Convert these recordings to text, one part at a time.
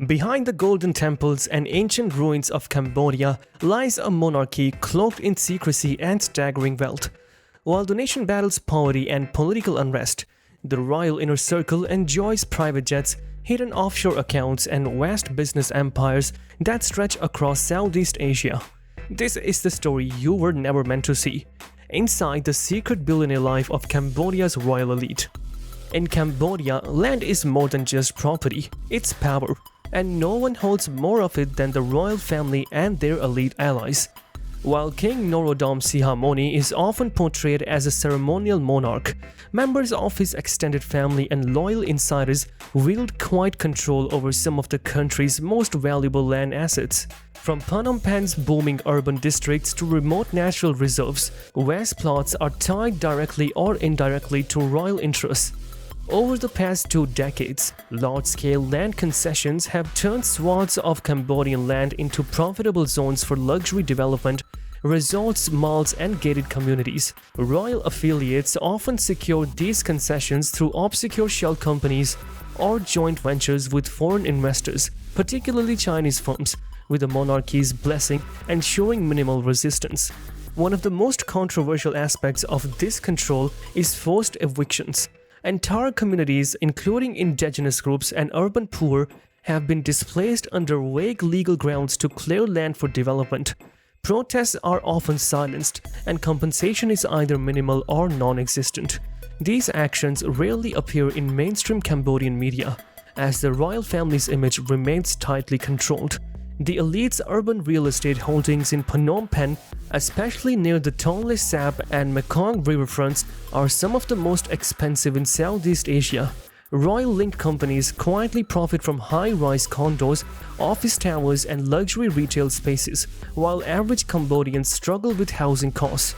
Behind the golden temples and ancient ruins of Cambodia lies a monarchy cloaked in secrecy and staggering wealth. While the nation battles poverty and political unrest, the royal inner circle enjoys private jets, hidden offshore accounts, and vast business empires that stretch across Southeast Asia. This is the story you were never meant to see. Inside the secret billionaire life of Cambodia's royal elite. In Cambodia, land is more than just property, it's power, and no one holds more of it than the royal family and their elite allies. While King Norodom Sihamoni is often portrayed as a ceremonial monarch, members of his extended family and loyal insiders wield quiet control over some of the country's most valuable land assets. From Phnom Penh's booming urban districts to remote natural reserves, vast plots are tied directly or indirectly to royal interests. Over the past 2 decades, large-scale land concessions have turned swaths of Cambodian land into profitable zones for luxury development, resorts, malls, and gated communities. Royal affiliates often secure these concessions through obscure shell companies or joint ventures with foreign investors, particularly Chinese firms, with the monarchy's blessing ensuring minimal resistance. One of the most controversial aspects of this control is forced evictions. Entire communities, including indigenous groups and urban poor, have been displaced under vague legal grounds to clear land for development. Protests are often silenced, and compensation is either minimal or non-existent. These actions rarely appear in mainstream Cambodian media, as the royal family's image remains tightly controlled. The elite's urban real estate holdings in Phnom Penh, especially near the Tonle Sap and Mekong riverfronts, are some of the most expensive in Southeast Asia. Royal-linked companies quietly profit from high-rise condos, office towers, and luxury retail spaces, while average Cambodians struggle with housing costs.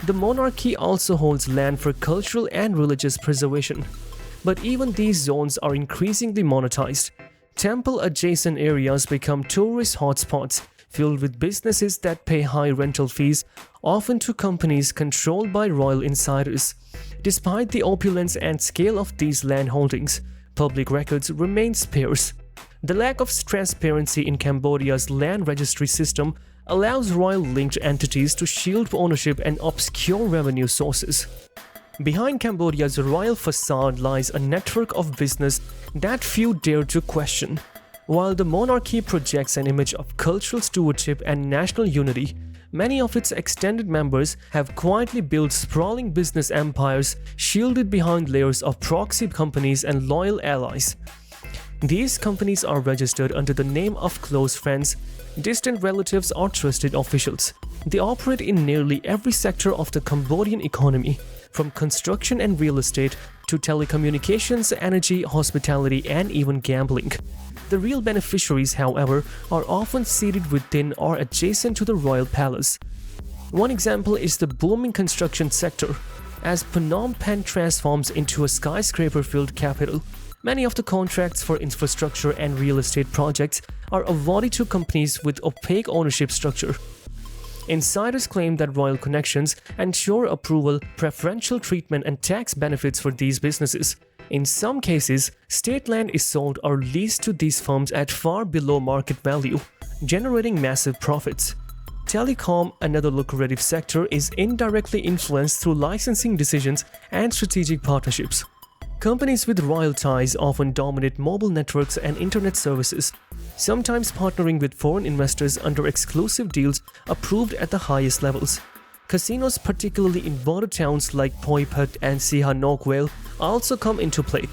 The monarchy also holds land for cultural and religious preservation. But even these zones are increasingly monetized. Temple-adjacent areas become tourist hotspots, filled with businesses that pay high rental fees, often to companies controlled by royal insiders. Despite the opulence and scale of these land holdings, public records remain sparse. The lack of transparency in Cambodia's land registry system allows royal-linked entities to shield ownership and obscure revenue sources. Behind Cambodia's royal facade lies a network of business that few dare to question. While the monarchy projects an image of cultural stewardship and national unity, many of its extended members have quietly built sprawling business empires shielded behind layers of proxy companies and loyal allies. These companies are registered under the name of close friends, distant relatives, or trusted officials. They operate in nearly every sector of the Cambodian economy, from construction and real estate to telecommunications, energy, hospitality, and even gambling. The real beneficiaries, however, are often seated within or adjacent to the royal palace. One example is the booming construction sector. As Phnom Penh transforms into a skyscraper-filled capital, many of the contracts for infrastructure and real estate projects are awarded to companies with opaque ownership structure. Insiders claim that royal connections ensure approval, preferential treatment, and tax benefits for these businesses. In some cases, state land is sold or leased to these firms at far below market value, generating massive profits. Telecom, another lucrative sector, is indirectly influenced through licensing decisions and strategic partnerships. Companies with royal ties often dominate mobile networks and internet services, sometimes partnering with foreign investors under exclusive deals approved at the highest levels. Casinos, particularly in border towns like Poi Phat and Sihanoukvale, also come into play.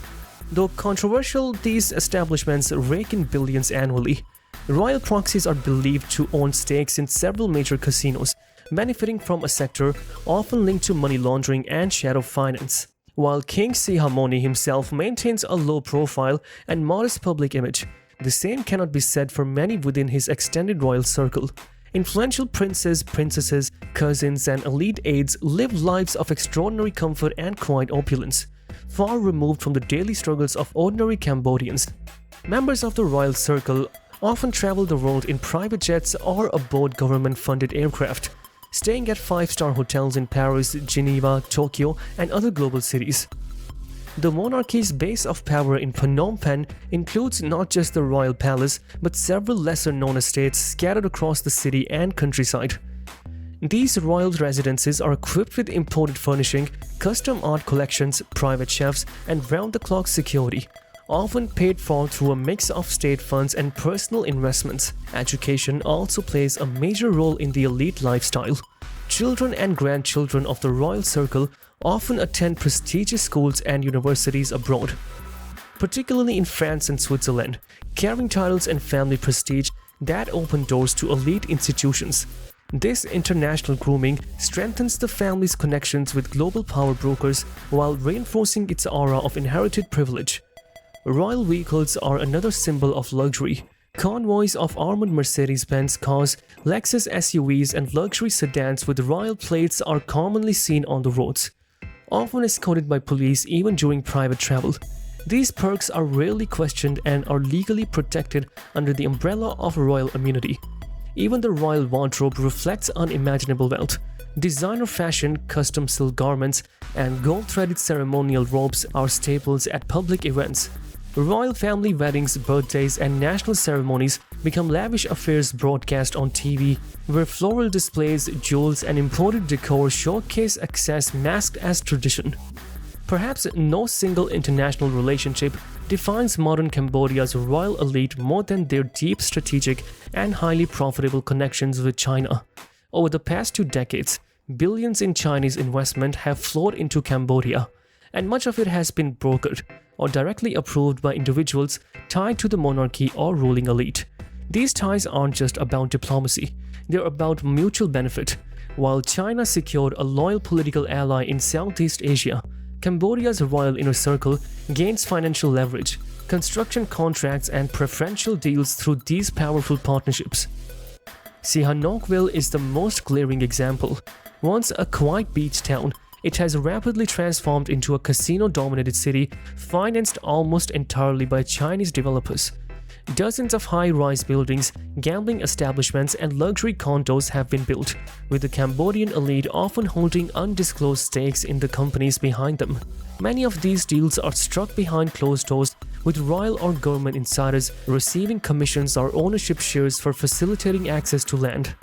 Though controversial, these establishments rake in billions annually. Royal proxies are believed to own stakes in several major casinos, benefiting from a sector often linked to money laundering and shadow finance. While King Sihamoni himself maintains a low profile and modest public image, the same cannot be said for many within his extended royal circle. Influential princes, princesses, cousins, and elite aides live lives of extraordinary comfort and quiet opulence, far removed from the daily struggles of ordinary Cambodians. Members of the royal circle often travel the world in private jets or aboard government-funded aircraft, staying at 5-star hotels in Paris, Geneva, Tokyo, and other global cities. The monarchy's base of power in Phnom Penh includes not just the royal palace but several lesser-known estates scattered across the city and countryside. These royal residences are equipped with imported furnishing, custom art collections, private chefs, and round-the-clock security, often paid for through a mix of state funds and personal investments. Education also plays a major role in the elite lifestyle. Children and grandchildren of the royal circle often attend prestigious schools and universities abroad. Particularly in France and Switzerland, carrying titles and family prestige that open doors to elite institutions. This international grooming strengthens the family's connections with global power brokers while reinforcing its aura of inherited privilege. Royal vehicles are another symbol of luxury. Convoys of armored Mercedes-Benz cars, Lexus SUVs, and luxury sedans with royal plates are commonly seen on the roads, often escorted by police even during private travel. These perks are rarely questioned and are legally protected under the umbrella of royal immunity. Even the royal wardrobe reflects unimaginable wealth. Designer fashion, custom silk garments, and gold-threaded ceremonial robes are staples at public events. Royal family weddings, birthdays, and national ceremonies become lavish affairs broadcast on TV, where floral displays, jewels, and imported decor showcase excess masked as tradition. Perhaps no single international relationship defines modern Cambodia's royal elite more than their deep strategic and highly profitable connections with China. Over the past 2 decades, billions in Chinese investment have flowed into Cambodia, and much of it has been brokered or directly approved by individuals tied to the monarchy or ruling elite. These ties aren't just about diplomacy, they're about mutual benefit. While China secured a loyal political ally in Southeast Asia, Cambodia's royal inner circle gains financial leverage, construction contracts, and preferential deals through these powerful partnerships. Sihanoukville is the most glaring example. Once a quiet beach town, it has rapidly transformed into a casino-dominated city financed almost entirely by Chinese developers. Dozens of high-rise buildings, gambling establishments, and luxury condos have been built, with the Cambodian elite often holding undisclosed stakes in the companies behind them. Many of these deals are struck behind closed doors, with royal or government insiders receiving commissions or ownership shares for facilitating access to land.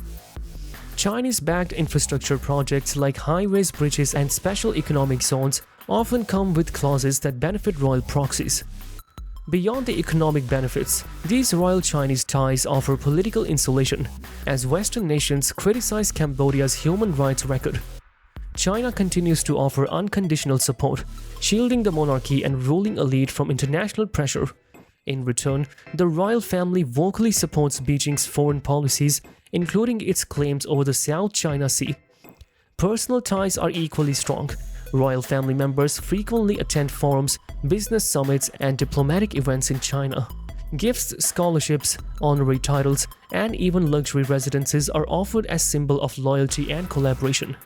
Chinese-backed infrastructure projects like highways, bridges, and special economic zones often come with clauses that benefit royal proxies. Beyond the economic benefits, these royal Chinese ties offer political insulation, as Western nations criticize Cambodia's human rights record. China continues to offer unconditional support, shielding the monarchy and ruling elite from international pressure. In return, the royal family vocally supports Beijing's foreign policies, including its claims over the South China Sea. Personal ties are equally strong. Royal family members frequently attend forums, business summits, and diplomatic events in China. Gifts, scholarships, honorary titles, and even luxury residences are offered as symbol of loyalty and collaboration.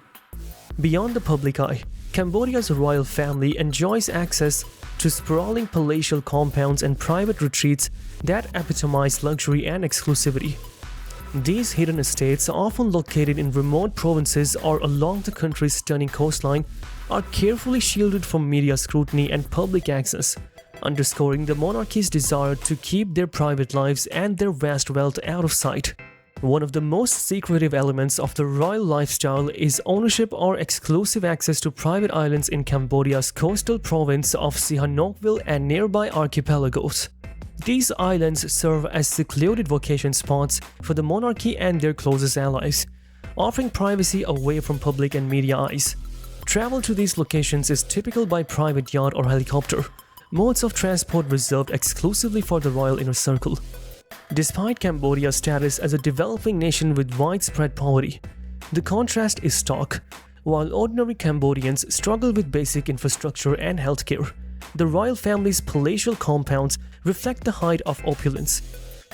Beyond the public eye, Cambodia's royal family enjoys access to sprawling palatial compounds and private retreats that epitomize luxury and exclusivity. These hidden estates, often located in remote provinces or along the country's stunning coastline, are carefully shielded from media scrutiny and public access, underscoring the monarchy's desire to keep their private lives and their vast wealth out of sight. One of the most secretive elements of the royal lifestyle is ownership or exclusive access to private islands in Cambodia's coastal province of Sihanoukville and nearby archipelagos. These islands serve as secluded vacation spots for the monarchy and their closest allies, offering privacy away from public and media eyes. Travel to these locations is typical by private yacht or helicopter, modes of transport reserved exclusively for the royal inner circle. Despite Cambodia's status as a developing nation with widespread poverty, the contrast is stark. While ordinary Cambodians struggle with basic infrastructure and healthcare, the royal family's palatial compounds reflect the height of opulence.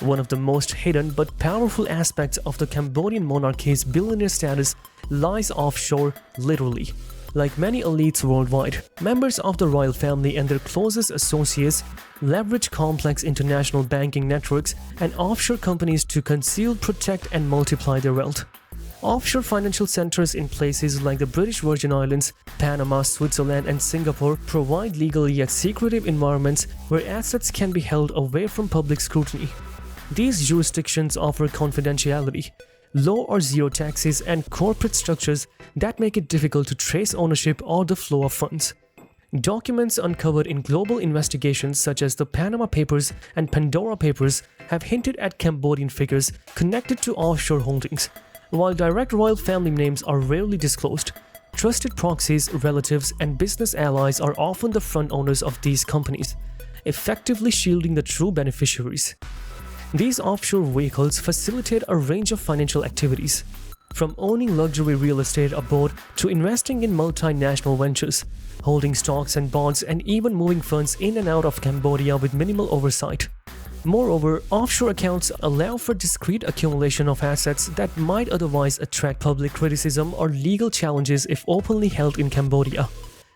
One of the most hidden but powerful aspects of the Cambodian monarchy's billionaire status lies offshore, literally. Like many elites worldwide, members of the royal family and their closest associates leverage complex international banking networks and offshore companies to conceal, protect, and multiply their wealth. Offshore financial centers in places like the British Virgin Islands, Panama, Switzerland, and Singapore provide legal yet secretive environments where assets can be held away from public scrutiny. These jurisdictions offer confidentiality, low or zero taxes, and corporate structures that make it difficult to trace ownership or the flow of funds. Documents uncovered in global investigations such as the Panama Papers and Pandora Papers have hinted at Cambodian figures connected to offshore holdings. While direct royal family names are rarely disclosed, trusted proxies, relatives, and business allies are often the front owners of these companies, effectively shielding the true beneficiaries. These offshore vehicles facilitate a range of financial activities, from owning luxury real estate abroad to investing in multinational ventures, holding stocks and bonds, and even moving funds in and out of Cambodia with minimal oversight. Moreover, offshore accounts allow for discrete accumulation of assets that might otherwise attract public criticism or legal challenges if openly held in Cambodia.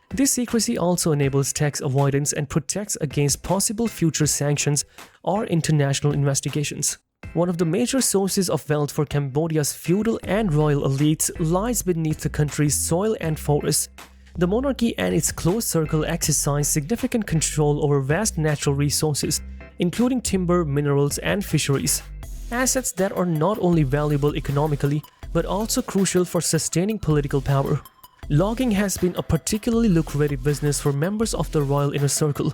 This secrecy also enables tax avoidance and protects against possible future sanctions or international investigations. One of the major sources of wealth for Cambodia's feudal and royal elites lies beneath the country's soil and forests. The monarchy and its close circle exercise significant control over vast natural resources, including timber, minerals, and fisheries. Assets that are not only valuable economically, but also crucial for sustaining political power. Logging has been a particularly lucrative business for members of the royal inner circle.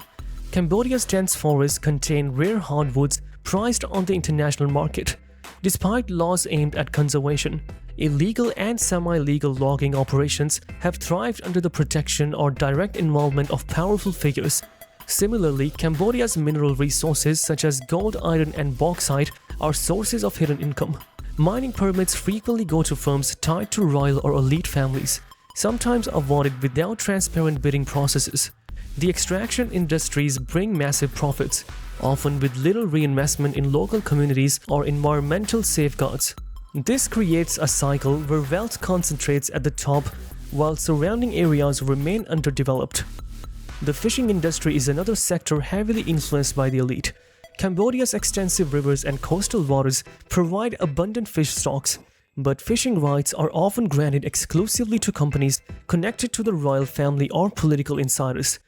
Cambodia's dense forests contain rare hardwoods priced on the international market. Despite laws aimed at conservation, illegal and semi-legal logging operations have thrived under the protection or direct involvement of powerful figures. Similarly, Cambodia's mineral resources such as gold, iron, and bauxite are sources of hidden income. Mining permits frequently go to firms tied to royal or elite families, sometimes awarded without transparent bidding processes. The extraction industries bring massive profits, often with little reinvestment in local communities or environmental safeguards. This creates a cycle where wealth concentrates at the top while surrounding areas remain underdeveloped. The fishing industry is another sector heavily influenced by the elite. Cambodia's extensive rivers and coastal waters provide abundant fish stocks, but fishing rights are often granted exclusively to companies connected to the royal family or political insiders.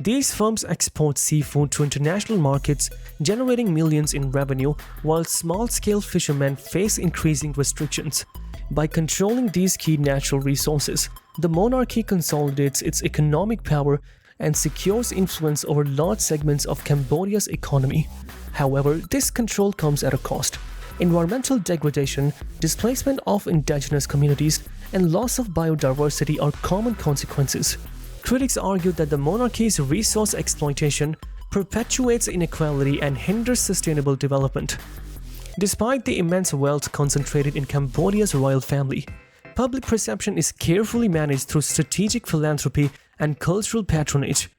These firms export seafood to international markets, generating millions in revenue, while small-scale fishermen face increasing restrictions. By controlling these key natural resources, the monarchy consolidates its economic power and secures influence over large segments of Cambodia's economy. However, this control comes at a cost. Environmental degradation, displacement of indigenous communities, and loss of biodiversity are common consequences. Critics argue that the monarchy's resource exploitation perpetuates inequality and hinders sustainable development. Despite the immense wealth concentrated in Cambodia's royal family, public perception is carefully managed through strategic philanthropy and cultural patronage.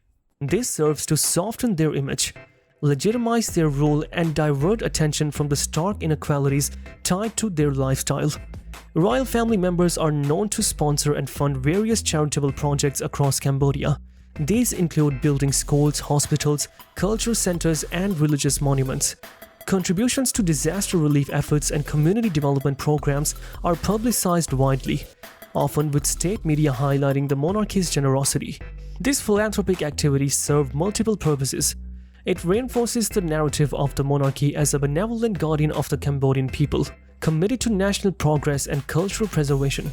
This serves to soften their image, legitimize their rule, and divert attention from the stark inequalities tied to their lifestyle. Royal family members are known to sponsor and fund various charitable projects across Cambodia. These include building schools, hospitals, cultural centers, and religious monuments. Contributions to disaster relief efforts and community development programs are publicized widely, often with state media highlighting the monarchy's generosity. These philanthropic activities serve multiple purposes. It reinforces the narrative of the monarchy as a benevolent guardian of the Cambodian people, committed to national progress and cultural preservation.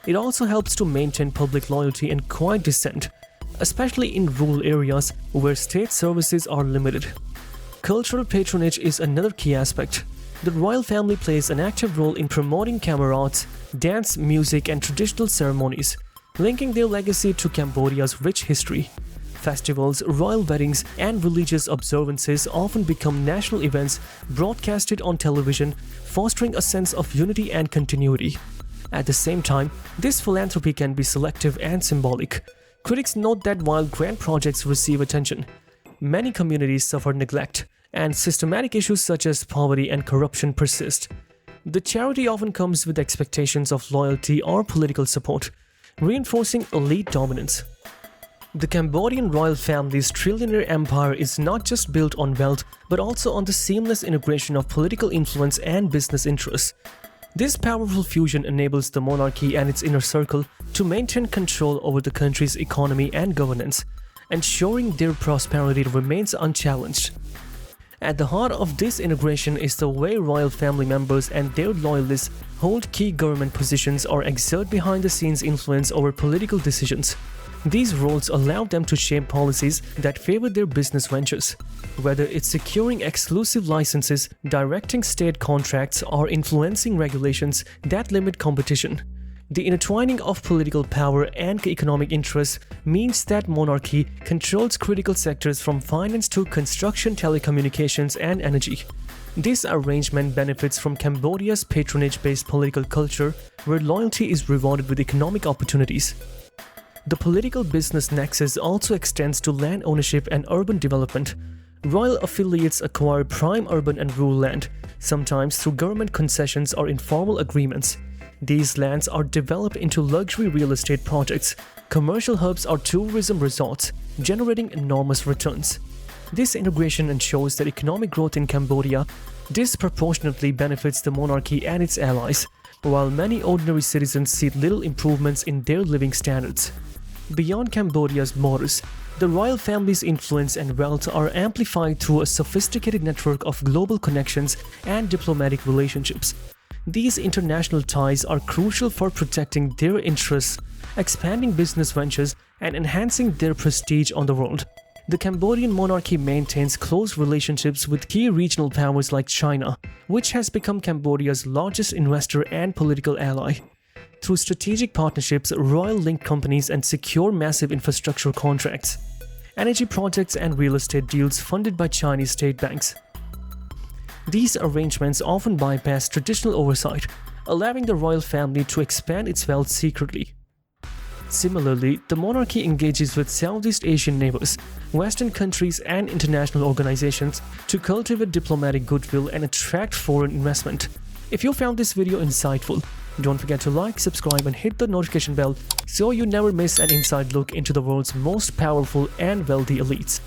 It also helps to maintain public loyalty and quiet dissent, especially in rural areas where state services are limited. Cultural patronage is another key aspect. The royal family plays an active role in promoting camera arts, dance, music, and traditional ceremonies, linking their legacy to Cambodia's rich history. Festivals, royal weddings, and religious observances often become national events broadcasted on television, fostering a sense of unity and continuity. At the same time, this philanthropy can be selective and symbolic. Critics note that while grand projects receive attention, many communities suffer neglect, and systematic issues such as poverty and corruption persist. The charity often comes with expectations of loyalty or political support, reinforcing elite dominance. The Cambodian royal family's trillionaire empire is not just built on wealth, but also on the seamless integration of political influence and business interests. This powerful fusion enables the monarchy and its inner circle to maintain control over the country's economy and governance, ensuring their prosperity remains unchallenged. At the heart of this integration is the way royal family members and their loyalists hold key government positions or exert behind-the-scenes influence over political decisions. These roles allow them to shape policies that favor their business ventures, whether it's securing exclusive licenses, directing state contracts, or influencing regulations that limit competition. The intertwining of political power and economic interests means that monarchy controls critical sectors from finance to construction, telecommunications, and energy. This arrangement benefits from Cambodia's patronage-based political culture, where loyalty is rewarded with economic opportunities. The political business nexus also extends to land ownership and urban development. Royal affiliates acquire prime urban and rural land, sometimes through government concessions or informal agreements. These lands are developed into luxury real estate projects, commercial hubs, or tourism resorts, generating enormous returns. This integration ensures that economic growth in Cambodia disproportionately benefits the monarchy and its allies, while many ordinary citizens see little improvements in their living standards. Beyond Cambodia's borders, the royal family's influence and wealth are amplified through a sophisticated network of global connections and diplomatic relationships. These international ties are crucial for protecting their interests, expanding business ventures, and enhancing their prestige on the world. The Cambodian monarchy maintains close relationships with key regional powers like China, which has become Cambodia's largest investor and political ally. Through strategic partnerships, royal-linked companies, and secure massive infrastructure contracts, energy projects, and real estate deals funded by Chinese state banks. These arrangements often bypass traditional oversight, allowing the royal family to expand its wealth secretly. Similarly, the monarchy engages with Southeast Asian neighbors, Western countries, and international organizations to cultivate diplomatic goodwill and attract foreign investment. If you found this video insightful, don't forget to like, subscribe, and hit the notification bell so you never miss an inside look into the world's most powerful and wealthy elites.